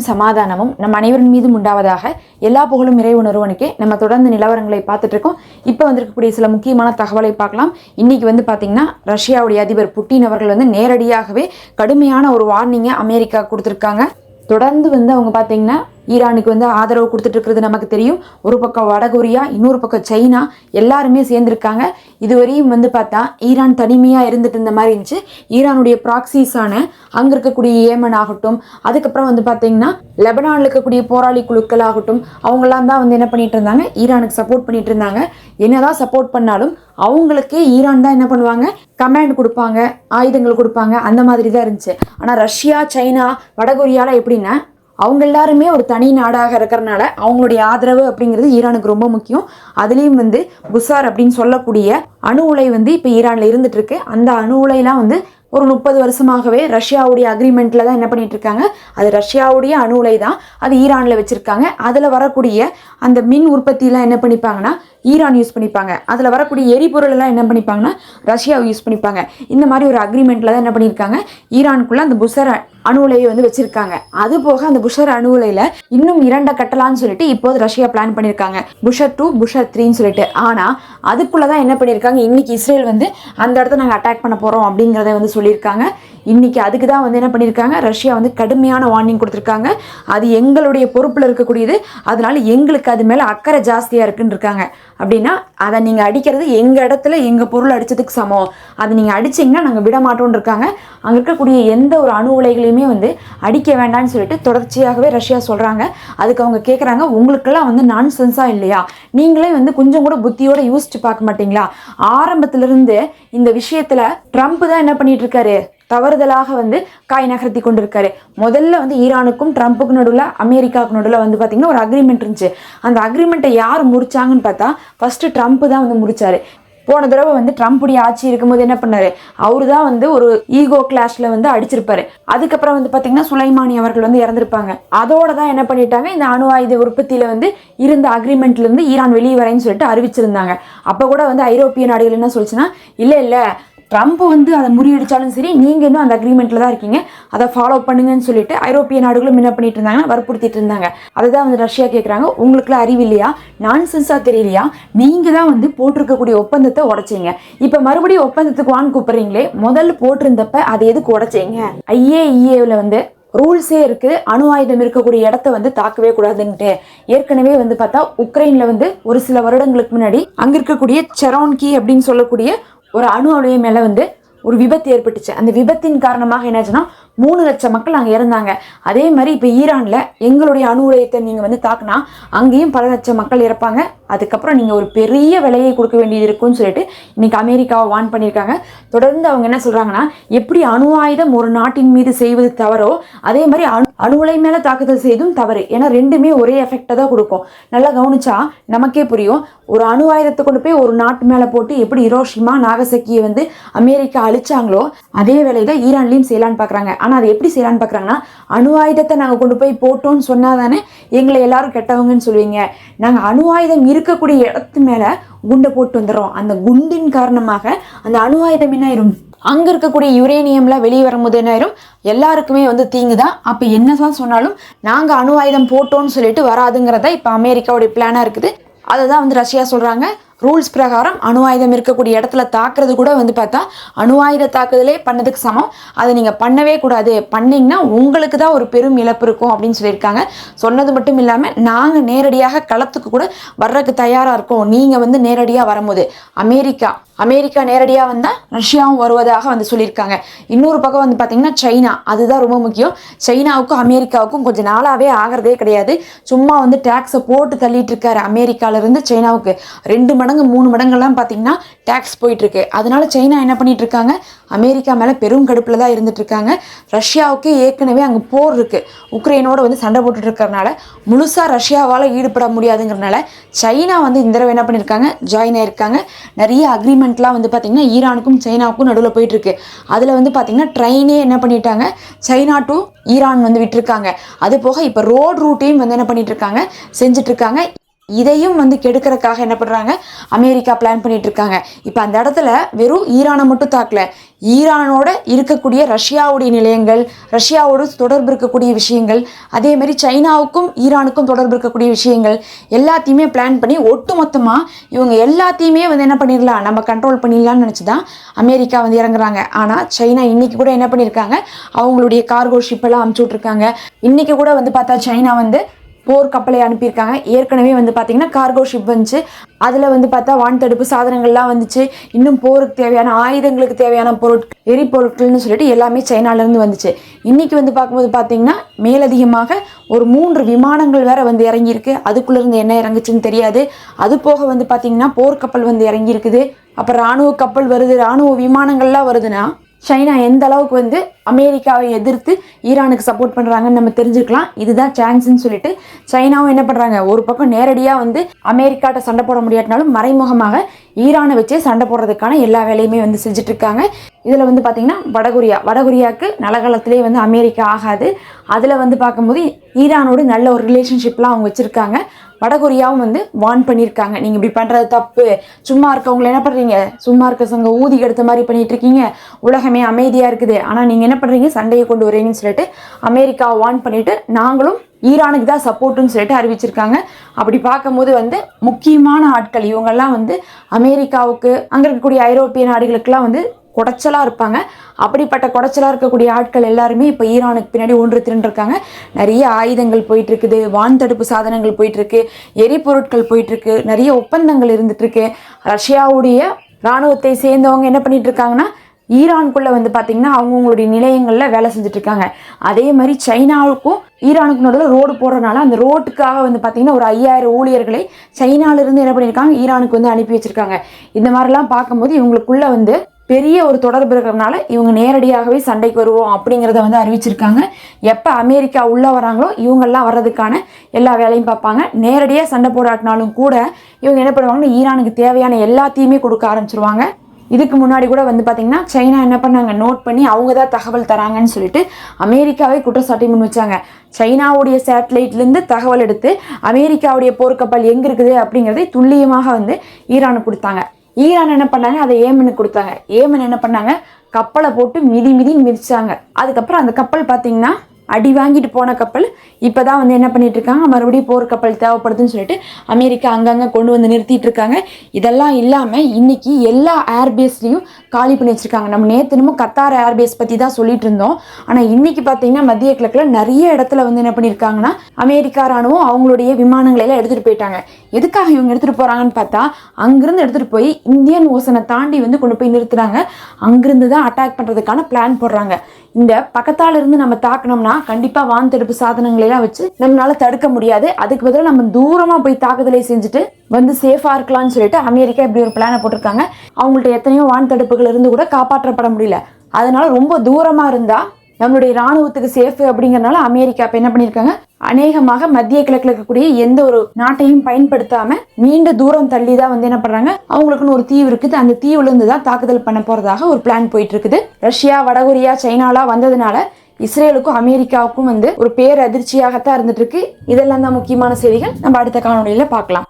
சமாதானமும் நம் அனைவரின் மீதும் உண்டாவதாக. எல்லா புகழும் இறைவன் ஒருவனுக்கே. நம்ம தொடர்ந்து நிலவரங்களை பார்த்துட்டு இருக்கோம். இப்போ வந்திருக்கக்கூடிய சில முக்கியமான தகவலை பார்க்கலாம். இன்னைக்கு பார்த்தீங்கன்னா ரஷ்யாவுடைய அதிபர் புட்டின் அவர்கள் நேரடியாகவே கடுமையான ஒரு வார்னிங்கை அமெரிக்கா கொடுத்துருக்காங்க. தொடர்ந்து அவங்க பார்த்தீங்கன்னா ஈரானுக்கு ஆதரவு கொடுத்துட்டு இருக்கிறது நமக்கு தெரியும். ஒரு பக்கம் வடகொரியா, இன்னொரு பக்கம் சைனா, எல்லாருமே சேர்ந்துருக்காங்க. இதுவரையும் பார்த்தா ஈரான் தனிமையாக இருந்துட்டு இருந்த மாதிரி இருந்துச்சு. ஈரானுடைய ப்ராக்சிஸான அங்கே இருக்கக்கூடிய ஏமன் ஆகட்டும், அதுக்கப்புறம் பார்த்தீங்கன்னா லெபனானில் இருக்கக்கூடிய போராளி குழுக்கள் ஆகட்டும், அவங்களாம் தான் என்ன பண்ணிட்டு இருந்தாங்க, ஈரானுக்கு சப்போர்ட் பண்ணிட்டு இருந்தாங்க. என்னதான் சப்போர்ட் பண்ணாலும் அவங்களுக்கே ஈரான் தான் என்ன பண்ணுவாங்க, கமாண்ட் கொடுப்பாங்க, ஆயுதங்கள் கொடுப்பாங்க, அந்த மாதிரி தான் இருந்துச்சு. ஆனால் ரஷ்யா, சைனா, வடகொரியாவில் எப்படின்னா அவங்க எல்லாருமே ஒரு தனி நாடாக இருக்கிறனால அவங்களுடைய ஆதரவு அப்படிங்கிறது ஈரானுக்கு ரொம்ப முக்கியம். அதுலேயும் புசார் அப்படின்னு சொல்லக்கூடிய அணு உலை இப்போ ஈரானில் இருந்துட்டு இருக்கு. அந்த அணு உலையெல்லாம் ஒரு 30 வருஷமாகவே ரஷ்யாவுடைய அக்ரிமெண்ட்ல தான் என்ன பண்ணிட்டு இருக்காங்க. அது ரஷ்யாவுடைய அணு உலை தான், அது ஈரானில் வச்சிருக்காங்க. அதில் வரக்கூடிய அந்த மின் உற்பத்தியெல்லாம் என்ன பண்ணிப்பாங்கன்னா ஈரான் யூஸ் பண்ணிப்பாங்க. அதில் வரக்கூடிய எரிபொருள் எல்லாம் என்ன பண்ணிப்பாங்கன்னா ரஷ்யாவை யூஸ் பண்ணிப்பாங்க. இந்த மாதிரி ஒரு அக்ரிமெண்ட்ல தான் என்ன பண்ணியிருக்காங்க, ஈரானுக்குள்ள அந்த புஷர் அணு உலையை வச்சிருக்காங்க. அது போக அந்த புஷர் அணு உலையில இன்னும் 2 கட்டலான்னு சொல்லிட்டு இப்போது ரஷ்யா பிளான் பண்ணியிருக்காங்க, புஷர் 2, புஷர் 3ன்னு சொல்லிட்டு. ஆனால் அதுக்குள்ளதான் என்ன பண்ணியிருக்காங்க, இன்னைக்கு இஸ்ரேல் அந்த இடத்த நாங்கள் அட்டாக் பண்ண போறோம் அப்படிங்கிறத சொல்லியிருக்காங்க. இன்னைக்கு அதுக்கு தான் என்ன பண்ணியிருக்காங்க, ரஷ்யா கடுமையான வார்னிங் கொடுத்துருக்காங்க. அது எங்களுடைய பொறுப்பில் இருக்கக்கூடியது, அதனால எங்களுக்கு அது மேலே அக்கறை ஜாஸ்தியாக இருக்குன்னு இருக்காங்க. அப்படின்னா அதை நீங்கள் அடிக்கிறது எங்கள் இடத்துல எங்கள் பொருள் அடித்ததுக்கு சமம், அதை நீங்கள் அடிச்சிங்கன்னா நாங்கள் விட மாட்டோம்னு இருக்காங்க. அங்கே இருக்கக்கூடிய எந்த ஒரு அணு உலைகளையுமே அடிக்க வேண்டாம்னு சொல்லிட்டு தொடர்ச்சியாகவே ரஷ்யா சொல்கிறாங்க. அதுக்கு அவங்க கேட்குறாங்க, உங்களுக்கெல்லாம் நான்சென்ஸாக இல்லையா, நீங்களே கொஞ்சம் கூட புத்தியோட யோசிச்சு பார்க்க மாட்டீங்களா? ஆரம்பத்திலிருந்து இந்த விஷயத்தில் ட்ரம்ப் தான் என்ன பண்ணிட்டு இருக்காரு, தவறுதலாக காய் நகர்த்தி கொண்டிருக்காரு. முதல்ல ஈரானுக்கும் ட்ரம்ப்புக்கு நடுவில், அமெரிக்காவுக்கு நடுவில் பார்த்தீங்கன்னா ஒரு அக்ரிமெண்ட் இருந்துச்சு. அந்த அக்ரிமெண்ட்டை யார் முடிச்சாங்கன்னு பார்த்தா ஃபர்ஸ்ட் ட்ரம்ப் தான் முடிச்சாரு. போன தடவை ட்ரம்ப்புடைய ஆட்சி இருக்கும்போது என்ன பண்ணாரு, அவரு தான் ஒரு ஈகோ கிளாஷ்ல அடிச்சிருப்பாரு. அதுக்கப்புறம் பார்த்தீங்கன்னா சுலைமானி அவர்கள் இறந்திருப்பாங்க. அதோட தான் என்ன பண்ணிட்டாங்க, இந்த அணு ஆயுத உற்பத்தியில இருந்த அக்ரிமெண்ட்ல இருந்து ஈரான் வெளியே வரேன்னு சொல்லிட்டு அறிவிச்சிருந்தாங்க. அப்ப கூட ஐரோப்பிய நாடுகள் என்ன சொல்லுச்சுன்னா, இல்ல ட்ரம்ப் அதை முறியடிச்சாலும் சரி, நீங்க இன்னும் அந்த அக்ரிமெண்ட்ல தான் இருக்கீங்க, அதை ஃபாலோ பண்ணுங்கன்னு சொல்லிட்டு ஐரோப்பிய நாடுகளும் என்ன பண்ணிட்டு இருந்தாங்கன்னா வற்புறுத்திட்டு இருந்தாங்க. அதுதான் ரஷ்யா கேட்குறாங்க, உங்களுக்குலாம் அறிவு இல்லையா, நான்சென்ஸா தெரியலையா, நீங்க தான் போட்டிருக்கக்கூடிய ஒப்பந்தத்தை உடைச்சிங்க, இப்ப மறுபடியும் ஒப்பந்தத்துக்கு வான்னு கூப்பிடுறீங்களே, முதல்ல போட்டிருந்தப்ப அதை எதுக்கு உடைச்சிங்க? IAEAவில் ரூல்ஸே இருக்கு, அணு ஆயுதம் இருக்கக்கூடிய இடத்த தாக்கவே கூடாதுன்ட்டு. ஏற்கனவே பார்த்தா உக்ரைன்ல ஒரு சில வருடங்களுக்கு முன்னாடி அங்க இருக்கக்கூடிய செரோன்கி அப்படின்னு சொல்லக்கூடிய ஒரு அணு உலை மேல ஒரு விபத்து ஏற்பட்டுச்சு. அந்த விபத்தின் காரணமாக என்னாச்சுன்னா 3 லட்சம் மக்கள் அங்கே இறந்தாங்க. அதே மாதிரி இப்போ ஈரானில் எங்களுடைய அணு உலையத்தை நீங்கள் தாக்குனா அங்கேயும் பல லட்சம் மக்கள் இறப்பாங்க. அதுக்கப்புறம் நீங்கள் ஒரு பெரிய விலையை கொடுக்க வேண்டியது இருக்குன்னு சொல்லிட்டு இன்னைக்கு அமெரிக்காவை வார்ன் பண்ணியிருக்காங்க. தொடர்ந்து அவங்க என்ன சொல்கிறாங்கன்னா, எப்படி அணு ஆயுதம் ஒரு நாட்டின் மீது செய்வது தவறோ, அதே மாதிரி அணு உலை மேலே தாக்குதல் செய்தும் தவறு. ஏன்னா ரெண்டுமே ஒரே எஃபெக்டை தான் கொடுக்கும். நல்லா கவனிச்சா நமக்கே புரியும். ஒரு அணு ஆயுதத்தை கொண்டு போய் ஒரு நாட்டு மேலே போட்டு எப்படி ஹிரோஷிமா, நாகசக்கியை அமெரிக்கா அழிச்சாங்களோ அதே வேலையை தான் ஈரான்லையும் செய்யலான்னு பார்க்குறாங்க. ஆனால் அது எப்படி செய்யலான்னு பார்க்குறாங்கன்னா, அணு ஆயுதத்தை நாங்கள் கொண்டு போய் போட்டோன்னு சொன்னால் தானே எங்களை எல்லாரும் கெட்டவங்கன்னு சொல்லுவீங்க. நாங்கள் அணு ஆயுதம் இருக்கக்கூடிய இடத்து மேலே குண்டை போட்டு வந்துடுறோம். அந்த குண்டின் காரணமாக அந்த அணு ஆயுதம் என்ன ஆயிரும், அங்கே இருக்கக்கூடிய யுரேனியம்லாம் வெளியே வரும்போது என்ன ஆயிரும், எல்லாருக்குமே தீங்கு தான். அப்போ என்னதான் சொன்னாலும் நாங்கள் அணு ஆயுதம் போட்டோன்னு சொல்லிட்டு வராதுங்கிறத இப்போ அமெரிக்காவுடைய பிளானாக இருக்குது. அதை தான் ரஷ்யா சொல்கிறாங்க. ரூல்ஸ் பிரகாரம் அணு ஆயுதம் இருக்கக்கூடிய இடத்துல தாக்குறது கூட பார்த்தா அணு ஆயுத தாக்குதலே பண்ணதுக்கு சமம். அதை நீங்கள் பண்ணவே கூடாது, பண்ணிங்கன்னா உங்களுக்கு தான் ஒரு பெரும் இழப்பு இருக்கும் அப்படின்னு சொல்லியிருக்காங்க. சொன்னது மட்டும் இல்லாமல் நாங்கள் நேரடியாக களத்துக்கு கூட வர்றதுக்கு தயாராக இருக்கோம், நீங்கள் நேரடியாக வரும்போது அமெரிக்கா நேரடியாக வந்தால் ரஷ்யாவும் வருவதாக சொல்லியிருக்காங்க. இன்னொரு பக்கம் பார்த்தீங்கன்னா சைனா, அதுதான் ரொம்ப முக்கியம். சைனாவுக்கும் அமெரிக்காவுக்கும் கொஞ்சம் நாளாகவே ஆகிறதே கிடையாது. சும்மா டேக்ஸை போட்டு தள்ளிட்டு இருக்காரு அமெரிக்காவிலேருந்து சைனாவுக்கு 2 மடங்கு 3 மடங்கெல்லாம் பார்த்தீங்கன்னா டேக்ஸ் போயிட்டு இருக்கு. அதனால சைனா என்ன பண்ணிட்டு இருக்காங்க, அமெரிக்கா மேலே பெரும் கடுப்பில் தான் இருந்துட்டு இருக்காங்க. ரஷ்யாவுக்கு ஏற்கனவே அங்கே போர் இருக்கு, உக்ரைனோட சண்டை போட்டுட்டு இருக்கிறனால முழுசாக ரஷ்யாவால் ஈடுபட முடியாதுங்கிறனால சைனா இந்த தடவை என்ன பண்ணியிருக்காங்க, ஜாயின் ஆயிருக்காங்க. நிறைய அக்ரிமெண்ட்லாம் பார்த்தீங்கன்னா ஈரானுக்கும் சைனாவுக்கும் நடுவில் போயிட்டு இருக்கு. அதில் பார்த்தீங்கன்னா ட்ரெயினே என்ன பண்ணிட்டாங்க, சைனா டு ஈரான் விட்டுருக்காங்க. அது போக இப்போ ரோட் ரூட்டையும் என்ன பண்ணிட்டு இருக்காங்க, செஞ்சுட்டு இருக்காங்க. இதையும் வந்து கெடுக்கிறதுக்காக என்ன பண்ணுறாங்க, அமெரிக்கா பிளான் பண்ணிட்டு இருக்காங்க. இப்போ அந்த இடத்துல வெறும் ஈரானை மட்டும் தாக்கல, ஈரானோட இருக்கக்கூடிய ரஷ்யாவுடைய நிலையங்கள், ரஷ்யாவோடு தொடர்பு இருக்கக்கூடிய விஷயங்கள், அதே மாதிரி சைனாவுக்கும் ஈரானுக்கும் தொடர்பு இருக்கக்கூடிய விஷயங்கள் எல்லாத்தையுமே பிளான் பண்ணி ஒட்டுமொத்தமாக இவங்க எல்லாத்தையுமே வந்து என்ன பண்ணிடலாம், நம்ம கண்ட்ரோல் பண்ணிடலாம்னு நினச்சி தான் அமெரிக்கா வந்து இறங்குறாங்க. ஆனால் சைனா இன்னைக்கு கூட என்ன பண்ணியிருக்காங்க, அவங்களுடைய கார்கோ ஷிப்பெல்லாம் அமுச்சு விட்ருக்காங்க. இன்னைக்கு கூட வந்து பார்த்தா சைனா வந்து போர் கப்பலை அனுப்பியிருக்காங்க. ஏற்கனவே வந்து பார்த்தீங்கன்னா கார்கோ ஷிப் வந்துச்சு, அதில் வந்து பார்த்தா வான் தடுப்பு சாதனங்கள்லாம் வந்துச்சு. இன்னும் போருக்கு தேவையான ஆயுதங்களுக்கு தேவையான எரிபொருட்கள்னு சொல்லிட்டு எல்லாமே சைனாலேருந்து வந்துச்சு. இன்றைக்கி வந்து பார்க்கும்போது பார்த்தீங்கன்னா மேலதிகமாக ஒரு 3 விமானங்கள் வேற வந்து இறங்கியிருக்கு. அதுக்குள்ளேருந்து என்ன இறங்குச்சுன்னு தெரியாது. அது போக வந்து பார்த்தீங்கன்னா போர்க்கப்பல் வந்து இறங்கியிருக்குது. அப்புறம் இராணுவ கப்பல் வருது, இராணுவ விமானங்கள்லாம் வருதுன்னா சைனா எந்த அளவுக்கு வந்து அமெரிக்காவை எதிர்த்து ஈரானுக்கு சப்போர்ட் பண்ணுறாங்கன்னு நம்ம தெரிஞ்சுக்கலாம். இதுதான் சான்ஸ்ன்னு சொல்லிட்டு சைனாவும் என்ன பண்ணுறாங்க, ஒரு பக்கம் நேரடியாக வந்து அமெரிக்காட்ட சண்டை போட முடியாட்டினாலும் மறைமுகமாக ஈரானை வச்சே சண்டை போடுறதுக்கான எல்லா வேலையுமே வந்து செஞ்சுட்டு இருக்காங்க. இதில் வந்து பார்த்திங்கன்னா வடகொரியாவுக்கு நலகாலத்திலே வந்து அமெரிக்கா ஆகாது. அதில் வந்து பார்க்கும்போது ஈரானோடு நல்ல ஒரு ரிலேஷன்ஷிப்லாம் அவங்க வச்சுருக்காங்க. வடகொரியாவும் வந்து வார்ன் பண்ணியிருக்காங்க, நீங்கள் இப்படி பண்ணுறது தப்பு, சும்மா இருக்கவங்களை என்ன பண்ணுறீங்க, சும்மா இருக்க சங்க ஊதி எடுத்த மாதிரி பண்ணிட்டு இருக்கீங்க, உலகமே அமைதியாக இருக்குது, ஆனால் நீங்கள் என்ன பண்ணுறீங்க சண்டையை கொண்டு வரீங்கன்னு சொல்லிட்டு அமெரிக்காவை வார்ன் பண்ணிவிட்டு நாங்களும் ஈரானுக்கு தான் சப்போர்ட்டுன்னு சொல்லிட்டு அறிவிச்சிருக்காங்க. அப்படி பார்க்கும்போது வந்து முக்கியமான ஆட்கள் இவங்கெல்லாம் வந்து அமெரிக்காவுக்கு, அங்கே இருக்கக்கூடிய ஐரோப்பிய நாடுகளுக்கெல்லாம் வந்து குடைச்சலாக இருப்பாங்க. அப்படிப்பட்ட குடைச்சலாக இருக்கக்கூடிய ஆட்கள் எல்லாருமே இப்போ ஈரானுக்கு பின்னாடி ஒன்று திரண்டிருக்காங்க. நிறைய ஆயுதங்கள் போயிட்டுருக்குது, வான் தடுப்பு சாதனங்கள் போயிட்டுருக்கு, எரிபொருட்கள் போயிட்டுருக்கு, நிறைய ஒப்பந்தங்கள் இருந்துகிட்ருக்கு. ரஷ்யாவுடைய இராணுவத்தை சேர்ந்தவங்க என்ன பண்ணிட்டு இருக்காங்கன்னா ஈரானுக்குள்ளே வந்து பார்த்திங்கன்னா அவங்கவுங்களுடைய நிலையங்களில் வேலை செஞ்சுட்ருக்காங்க. அதே மாதிரி சைனாவுக்கும் ஈரானுக்கு நடுவில் ரோடு போடுறதுனால அந்த ரோட்டுக்காக வந்து பார்த்திங்கன்னா ஒரு 5000 ஊழியர்களை சைனாவிலிருந்து என்ன பண்ணியிருக்காங்க, ஈரானுக்கு வந்து அனுப்பி வச்சுருக்காங்க. இந்த மாதிரிலாம் பார்க்கும்போது இவங்களுக்குள்ளே வந்து பெரிய ஒரு தொடர்பு இருக்கிறதுனால இவங்க நேரடியாகவே சண்டைக்கு வருவோம் அப்படிங்கிறத வந்து அறிவிச்சிருக்காங்க. எப்போ அமெரிக்கா உள்ளே வராங்களோ இவங்கெல்லாம் வர்றதுக்கான எல்லா வேலையும் பார்ப்பாங்க. நேரடியாக சண்டை போடாட்டினாலும் கூட இவங்க என்ன பண்ணுவாங்கன்னா ஈரானுக்கு தேவையான எல்லாத்தையுமே கொடுக்க ஆரம்பிச்சிருவாங்க. இதுக்கு முன்னாடி கூட வந்து பார்த்திங்கன்னா சைனா என்ன பண்ணாங்க, நோட் பண்ணி அவங்க தான் தகவல் தராங்கன்னு சொல்லிட்டு அமெரிக்காவே குற்றச்சாட்டை முன் வச்சாங்க. சைனாவுடைய சேட்டலைட்லேருந்து தகவல் எடுத்து அமெரிக்காவுடைய போர்க்கப்பல் எங்கே இருக்குது அப்படிங்கிறதை துல்லியமாக வந்து ஈரானுக்கு கொடுத்தாங்க. ஈரான் என்ன பண்ணாங்க, அதை ஏமனுக்கு கொடுத்தாங்க. ஏமன் என்ன பண்ணாங்க, கப்பலை போட்டு மிதிச்சாங்க. அதுக்கப்புறம் அந்த கப்பல் பார்த்திங்கன்னா அடி வாங்கிட்டு போன கப்பல் இப்போ தான் வந்து என்ன பண்ணிட்டு இருக்காங்க, மறுபடியும் போர் கப்பல் தேவைப்படுதுன்னு சொல்லிட்டு அமெரிக்கா அங்கங்கே கொண்டு வந்து நிறுத்திட்டு இருக்காங்க. இதெல்லாம் இல்லாமல் இன்னைக்கு எல்லா ஏர்பேஸ்லையும் காலி பண்ணி வச்சுருக்காங்க. நம்ம நேற்று கத்தார் ஏர்பேஸ் பற்றி தான் சொல்லிட்டு இருந்தோம். ஆனால் இன்னைக்கு பார்த்தீங்கன்னா மத்திய கிழக்கில் நிறைய இடத்துல வந்து என்ன பண்ணியிருக்காங்கன்னா அமெரிக்கா ராணுவம் அவங்களுடைய விமானங்களெல்லாம் எடுத்துகிட்டு போயிட்டாங்க. எதுக்காக இவங்க எடுத்துகிட்டு போகிறாங்கன்னு பார்த்தா அங்கிருந்து எடுத்துகிட்டு போய் இந்தியன் ஓசனை தாண்டி வந்து கொண்டு போய் நிறுத்துறாங்க. அங்கிருந்து தான் அட்டாக் பண்ணுறதுக்கான பிளான் போடுறாங்க. இந்த பக்கத்தால இருந்து நம்ம தாக்கணும்னா கண்டிப்பாக வான் தடுப்பு சாதனங்களெல்லாம் வச்சு நம்மளால தடுக்க முடியாது. அதுக்கு பதிலாக நம்ம தூரமாக போய் தாக்குதலை செஞ்சுட்டு வந்து சேஃபாக இருக்கலாம்னு சொல்லிட்டு அமெரிக்கா இப்படி ஒரு பிளானை போட்டிருக்காங்க. அவங்கள்ட்ட எத்தனையோ வான் தடுப்புகள் இருந்து கூட காப்பாற்றப்பட முடியல. அதனால ரொம்ப தூரமாக இருந்தால் நம்மளுடைய இராணுவத்துக்கு சேஃபு அப்படிங்கிறனால அமெரிக்கா இப்போ என்ன பண்ணியிருக்காங்க, அநேகமாக மத்திய கிழக்கில் இருக்கக்கூடிய எந்த ஒரு நாட்டையும் பயன்படுத்தாம நீண்ட தூரம் தள்ளி தான் வந்து என்ன பண்றாங்க, அவங்களுக்குன்னு ஒரு தீவு இருக்குது, அந்த தீவுல இருந்து தான் தாக்குதல் பண்ண போறதாக ஒரு பிளான் போயிட்டு இருக்குது. ரஷ்யா, வடகொரியா, சைனாலாம் வந்ததுனால இஸ்ரேலுக்கும் அமெரிக்காவுக்கும் வந்து ஒரு பேரதிர்ச்சியாகத்தான் இருந்துட்டு இருக்கு. இதெல்லாம் தான் முக்கியமான செய்திகள். நம்ம அடுத்த காணொலியில பார்க்கலாம்.